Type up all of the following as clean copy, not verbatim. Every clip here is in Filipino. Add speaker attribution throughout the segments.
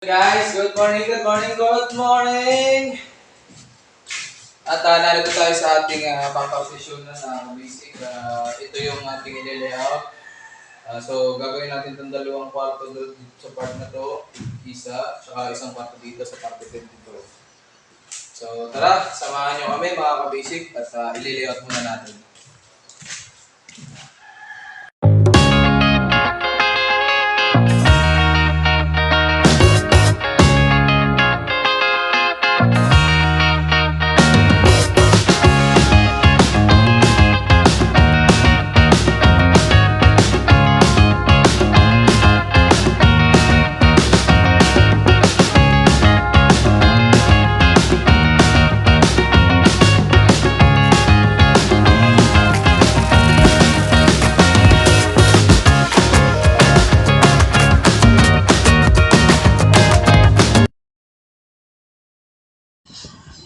Speaker 1: Guys, good morning, good morning, good morning! At narito tayo sa ating pampasisyon na basic. Ito yung ating i-layout. So, gagawin natin itong dalawang kwarto dito sa part na to. Isa, saka isang kwarto dito sa parte 22. So, tara, samahan nyo kami mga ka-basic at i-layout muna natin.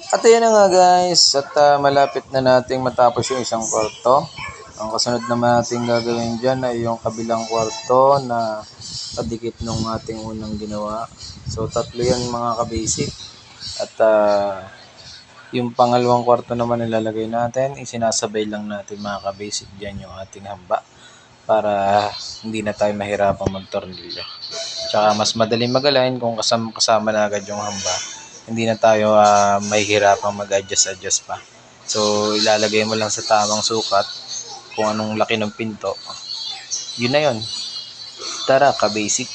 Speaker 1: At ayan na nga guys, at malapit na nating matapos yung isang kwarto. Ang kasunod naman natin gagawin dyan ay yung kabilang kwarto na kadikit nung ating unang ginawa. So tatlo yan mga ka-basic. At yung pangalawang kwarto naman nilalagay natin, isinasabay lang natin mga ka-basic dyan yung ating hamba para hindi na tayo mahirapang magtornilyo. Tsaka mas madaling mag-align kung kasama na agad yung hamba. Hindi na tayo mahihirapang mag-adjust pa. So, ilalagay mo lang sa tamang sukat kung anong laki ng pinto. Yun na yun. Tara, ka-basic.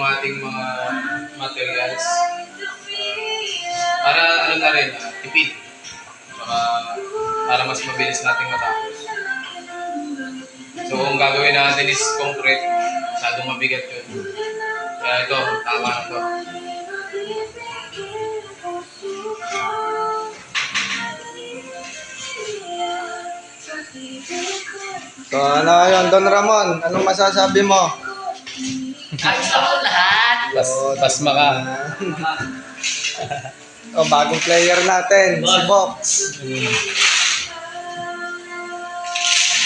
Speaker 1: Ating mga materials para ano na rin, tipid. Para mas mabilis nating matapos. So kung gagawin natin is concrete, masyadong mabigat yun. Kaya ito, tama na to.
Speaker 2: So ano yun, Don Ramon? Anong masasabi mo?
Speaker 3: Ayos ako lahat.
Speaker 1: Pasma ka.
Speaker 2: O, bagong player natin, si Box.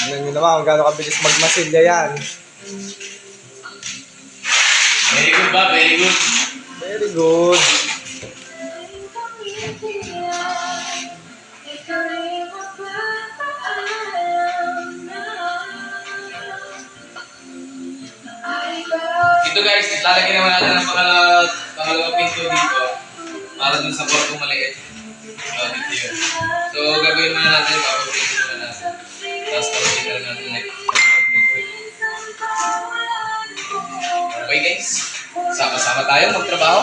Speaker 2: Ano nyo naman, kung gano'ng kabilis magmasilya yan.
Speaker 1: Very good ba? Very good.
Speaker 2: Very good.
Speaker 1: Ito guys, lalagyan naman natin ng pangalawang pinto dito para dun sa kwartong maliit. Dito yun. So, gagawin muna natin yung pinto muna natin. Tapos kapatid na natin next. Okay guys, sama-sama tayo magtrabaho.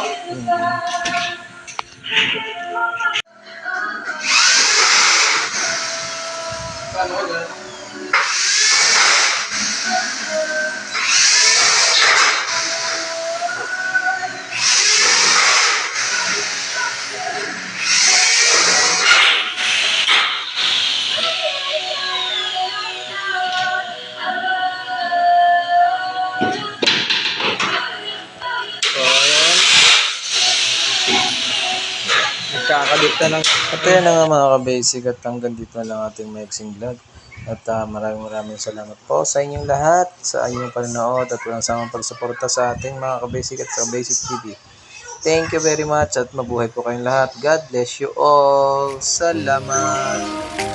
Speaker 1: Paano ko dyan?
Speaker 2: Nagkakabit na ng...
Speaker 4: At yan na nga mga ka-basic at hanggang dito na lang ating mixing vlog. At maraming salamat po sa inyong lahat, sa inyong panonood at walang samang pagsuporta sa ating mga ka-basic at sa Basic TV. Thank you very much at mabuhay po kayong lahat. God bless you all. Salamat.